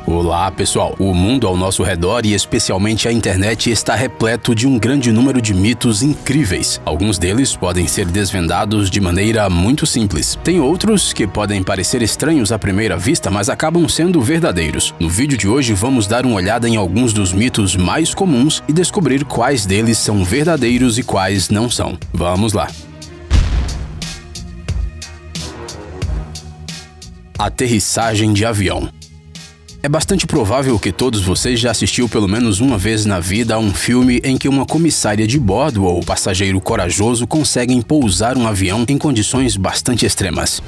Olá, pessoal! O mundo ao nosso redor e especialmente a internet está repleto de um grande número de mitos incríveis. Alguns deles podem ser desvendados de maneira muito simples. Tem outros que podem parecer estranhos à primeira vista, mas acabam sendo verdadeiros. No vídeo de hoje vamos dar uma olhada em alguns dos mitos mais comuns e descobrir quais deles são verdadeiros e quais não são. Vamos lá! Aterrissagem de avião. É bastante provável que todos vocês já assistiu pelo menos uma vez na vida a um filme em que uma comissária de bordo ou passageiro corajoso conseguem pousar um avião em condições bastante extremas.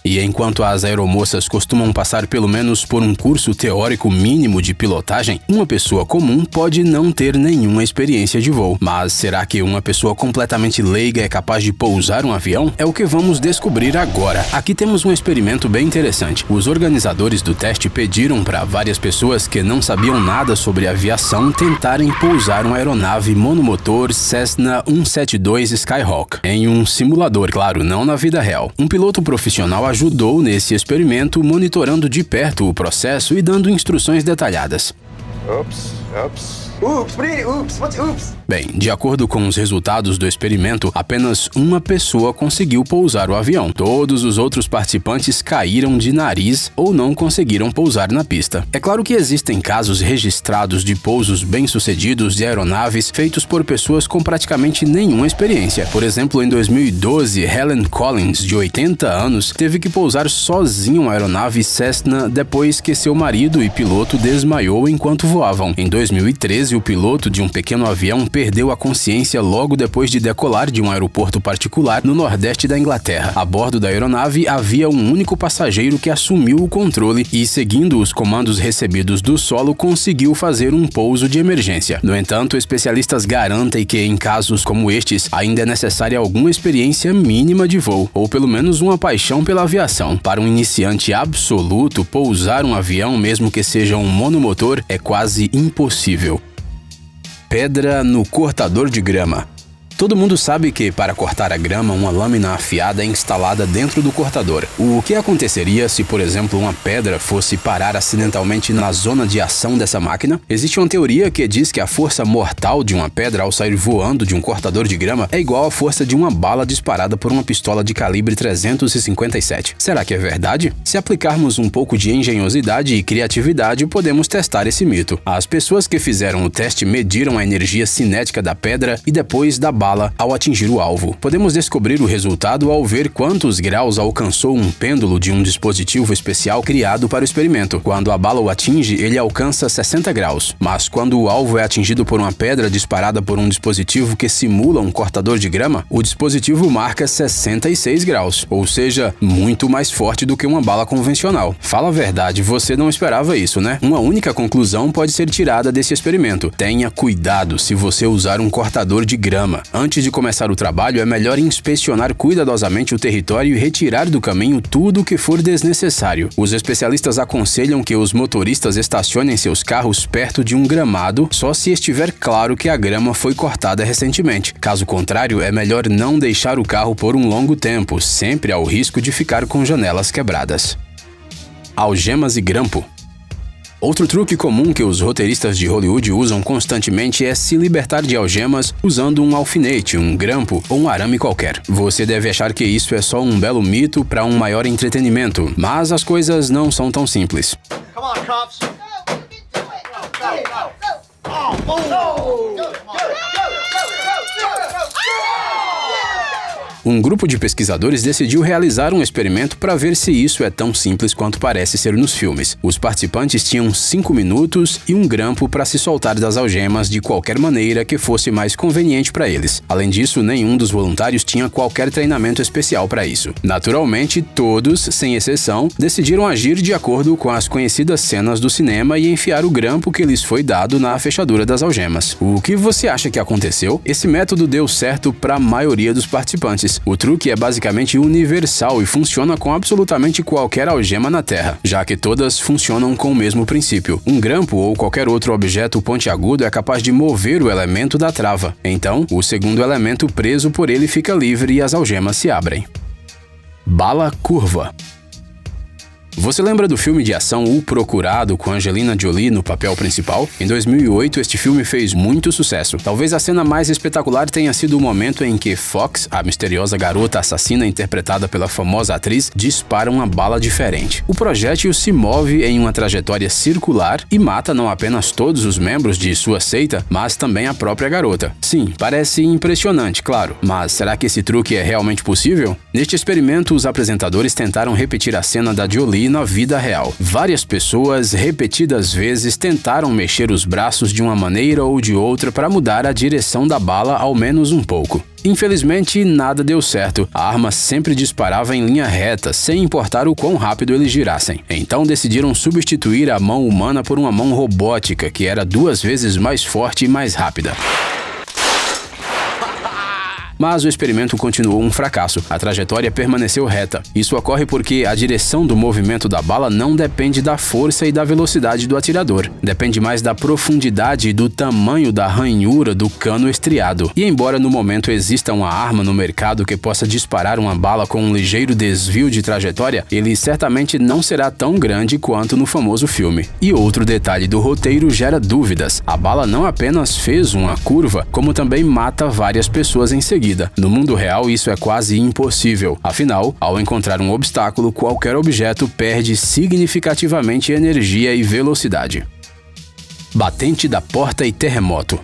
E enquanto as aeromoças costumam passar pelo menos por um curso teórico mínimo de pilotagem, uma pessoa comum pode não ter nenhuma experiência de voo. Mas será que uma pessoa completamente leiga é capaz de pousar um avião? É o que vamos descobrir agora. Aqui temos um experimento bem interessante. Os organizadores do teste pediram para várias pessoas que não sabiam nada sobre aviação tentarem pousar uma aeronave monomotor Cessna 172 Skyhawk em um simulador, claro, não na vida real. Um piloto profissional ajudou nesse experimento, monitorando de perto o processo e dando instruções detalhadas. Bem, de acordo com os resultados do experimento, apenas uma pessoa conseguiu pousar o avião. Todos os outros participantes caíram de nariz ou não conseguiram pousar na pista. É claro que existem casos registrados de pousos bem-sucedidos de aeronaves feitos por pessoas com praticamente nenhuma experiência. Por exemplo, em 2012, Helen Collins, de 80 anos, teve que pousar sozinha uma aeronave Cessna depois que seu marido e piloto desmaiou enquanto voavam. Em 2013, o piloto de um pequeno avião perdeu a consciência logo depois de decolar de um aeroporto particular no nordeste da Inglaterra. A bordo da aeronave havia um único passageiro que assumiu o controle e, seguindo os comandos recebidos do solo, conseguiu fazer um pouso de emergência. No entanto, especialistas garantem que em casos como estes, ainda é necessária alguma experiência mínima de voo, ou pelo menos uma paixão pela aviação. Para um iniciante absoluto, pousar um avião, mesmo que seja um monomotor, é quase impossível. Pedra no cortador de grama. Todo mundo sabe que, para cortar a grama, uma lâmina afiada é instalada dentro do cortador. O que aconteceria se, por exemplo, uma pedra fosse parar acidentalmente na zona de ação dessa máquina? Existe uma teoria que diz que a força mortal de uma pedra ao sair voando de um cortador de grama é igual à força de uma bala disparada por uma pistola de calibre 357. Será que é verdade? Se aplicarmos um pouco de engenhosidade e criatividade, podemos testar esse mito. As pessoas que fizeram o teste mediram a energia cinética da pedra e depois da bala ao atingir o alvo. Podemos descobrir o resultado ao ver quantos graus alcançou um pêndulo de um dispositivo especial criado para o experimento. Quando a bala o atinge, ele alcança 60 graus, mas quando o alvo é atingido por uma pedra disparada por um dispositivo que simula um cortador de grama, o dispositivo marca 66 graus, ou seja, muito mais forte do que uma bala convencional. Fala a verdade, você não esperava isso, né? Uma única conclusão pode ser tirada desse experimento. Tenha cuidado se você usar um cortador de grama. Antes de começar o trabalho, é melhor inspecionar cuidadosamente o território e retirar do caminho tudo o que for desnecessário. Os especialistas aconselham que os motoristas estacionem seus carros perto de um gramado só se estiver claro que a grama foi cortada recentemente. Caso contrário, é melhor não deixar o carro por um longo tempo, sempre ao risco de ficar com janelas quebradas. Algemas e grampo. Outro truque comum que os roteiristas de Hollywood usam constantemente é se libertar de algemas usando um alfinete, um grampo ou um arame qualquer. Você deve achar que isso é só um belo mito para um maior entretenimento, mas as coisas não são tão simples. Come on, cops. Um grupo de pesquisadores decidiu realizar um experimento para ver se isso é tão simples quanto parece ser nos filmes. Os participantes tinham 5 minutos e um grampo para se soltar das algemas de qualquer maneira que fosse mais conveniente para eles. Além disso, nenhum dos voluntários tinha qualquer treinamento especial para isso. Naturalmente, todos, sem exceção, decidiram agir de acordo com as conhecidas cenas do cinema e enfiar o grampo que lhes foi dado na fechadura das algemas. O que você acha que aconteceu? Esse método deu certo para a maioria dos participantes. O truque é basicamente universal e funciona com absolutamente qualquer algema na Terra, já que todas funcionam com o mesmo princípio. Um grampo ou qualquer outro objeto pontiagudo é capaz de mover o elemento da trava. Então, o segundo elemento preso por ele fica livre e as algemas se abrem. Bala curva. Você lembra do filme de ação O Procurado, com Angelina Jolie no papel principal? Em 2008, este filme fez muito sucesso. Talvez a cena mais espetacular tenha sido o momento em que Fox, a misteriosa garota assassina interpretada pela famosa atriz, dispara uma bala diferente. O projétil se move em uma trajetória circular e mata não apenas todos os membros de sua seita, mas também a própria garota. Sim, parece impressionante, claro, mas será que esse truque é realmente possível? Neste experimento, os apresentadores tentaram repetir a cena da Jolie na vida real. Várias pessoas, repetidas vezes, tentaram mexer os braços de uma maneira ou de outra para mudar a direção da bala ao menos um pouco. Infelizmente, nada deu certo. A arma sempre disparava em linha reta, sem importar o quão rápido eles girassem. Então decidiram substituir a mão humana por uma mão robótica, que era 2 vezes mais forte e mais rápida. Mas o experimento continuou um fracasso. A trajetória permaneceu reta. Isso ocorre porque a direção do movimento da bala não depende da força e da velocidade do atirador. Depende mais da profundidade e do tamanho da ranhura do cano estriado. E embora no momento exista uma arma no mercado que possa disparar uma bala com um ligeiro desvio de trajetória, ele certamente não será tão grande quanto no famoso filme. E outro detalhe do roteiro gera dúvidas. A bala não apenas fez uma curva, como também mata várias pessoas em seguida. No mundo real, isso é quase impossível. Afinal, ao encontrar um obstáculo, qualquer objeto perde significativamente energia e velocidade. Batente da porta e terremoto.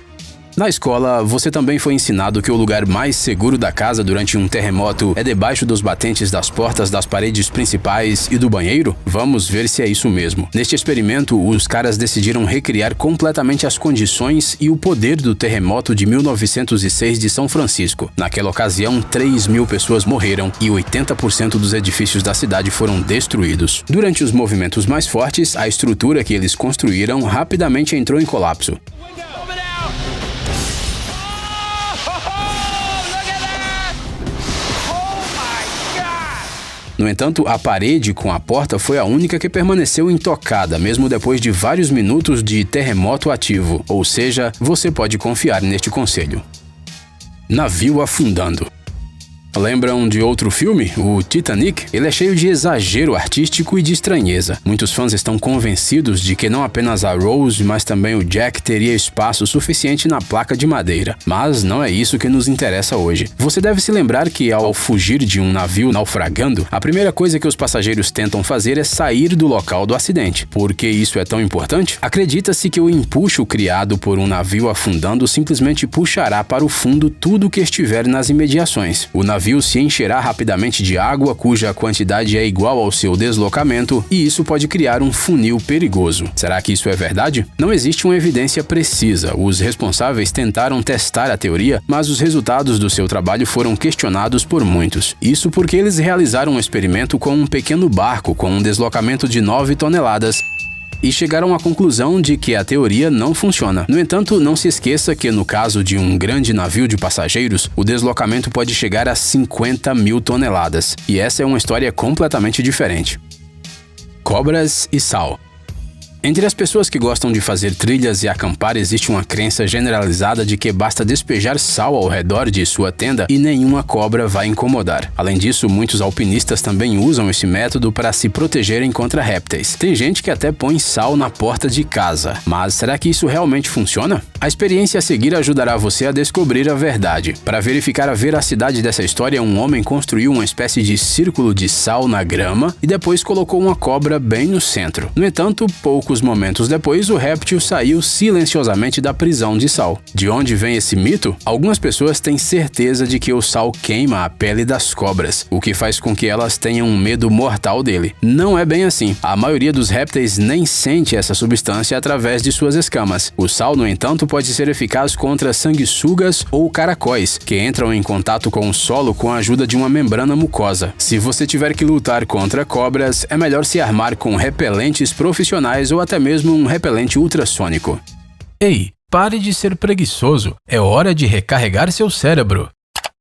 Na escola, você também foi ensinado que o lugar mais seguro da casa durante um terremoto é debaixo dos batentes das portas, das paredes principais e do banheiro? Vamos ver se é isso mesmo. Neste experimento, os caras decidiram recriar completamente as condições e o poder do terremoto de 1906 de São Francisco. Naquela ocasião, 3.000 pessoas morreram e 80% dos edifícios da cidade foram destruídos. Durante os movimentos mais fortes, a estrutura que eles construíram rapidamente entrou em colapso. No entanto, a parede com a porta foi a única que permaneceu intocada, mesmo depois de vários minutos de terremoto ativo. Ou seja, você pode confiar neste conselho. Navio afundando. Lembram de outro filme, o Titanic? Ele é cheio de exagero artístico e de estranheza. Muitos fãs estão convencidos de que não apenas a Rose, mas também o Jack teria espaço suficiente na placa de madeira. Mas não é isso que nos interessa hoje. Você deve se lembrar que ao fugir de um navio naufragando, a primeira coisa que os passageiros tentam fazer é sair do local do acidente. Por que isso é tão importante? Acredita-se que o empuxo criado por um navio afundando simplesmente puxará para o fundo tudo que estiver nas imediações. O navio se encherá rapidamente de água, cuja quantidade é igual ao seu deslocamento, e isso pode criar um funil perigoso. Será que isso é verdade? Não existe uma evidência precisa. Os responsáveis tentaram testar a teoria, mas os resultados do seu trabalho foram questionados por muitos. Isso porque eles realizaram um experimento com um pequeno barco com um deslocamento de 9 toneladas, e chegaram à conclusão de que a teoria não funciona. No entanto, não se esqueça que no caso de um grande navio de passageiros, o deslocamento pode chegar a 50.000 toneladas. E essa é uma história completamente diferente. Cobras e sal. Entre as pessoas que gostam de fazer trilhas e acampar, existe uma crença generalizada de que basta despejar sal ao redor de sua tenda e nenhuma cobra vai incomodar. Além disso, muitos alpinistas também usam esse método para se protegerem contra répteis. Tem gente que até põe sal na porta de casa. Mas será que isso realmente funciona? A experiência a seguir ajudará você a descobrir a verdade. Para verificar a veracidade dessa história, um homem construiu uma espécie de círculo de sal na grama e depois colocou uma cobra bem no centro. No entanto, poucos momentos depois, o réptil saiu silenciosamente da prisão de sal. De onde vem esse mito? Algumas pessoas têm certeza de que o sal queima a pele das cobras, o que faz com que elas tenham um medo mortal dele. Não é bem assim. A maioria dos répteis nem sente essa substância através de suas escamas. O sal, no entanto, pode ser eficaz contra sanguessugas ou caracóis, que entram em contato com o solo com a ajuda de uma membrana mucosa. Se você tiver que lutar contra cobras, é melhor se armar com repelentes profissionais ou até mesmo um repelente ultrassônico. Ei, pare de ser preguiçoso. É hora de recarregar seu cérebro.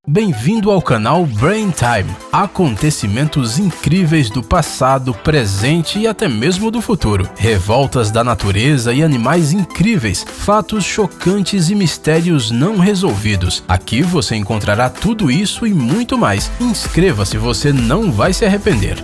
Bem-vindo ao canal Brain Time. Acontecimentos incríveis do passado, presente e até mesmo do futuro. Revoltas da natureza e animais incríveis, fatos chocantes e mistérios não resolvidos. Aqui você encontrará tudo isso e muito mais. Inscreva-se, você não vai se arrepender.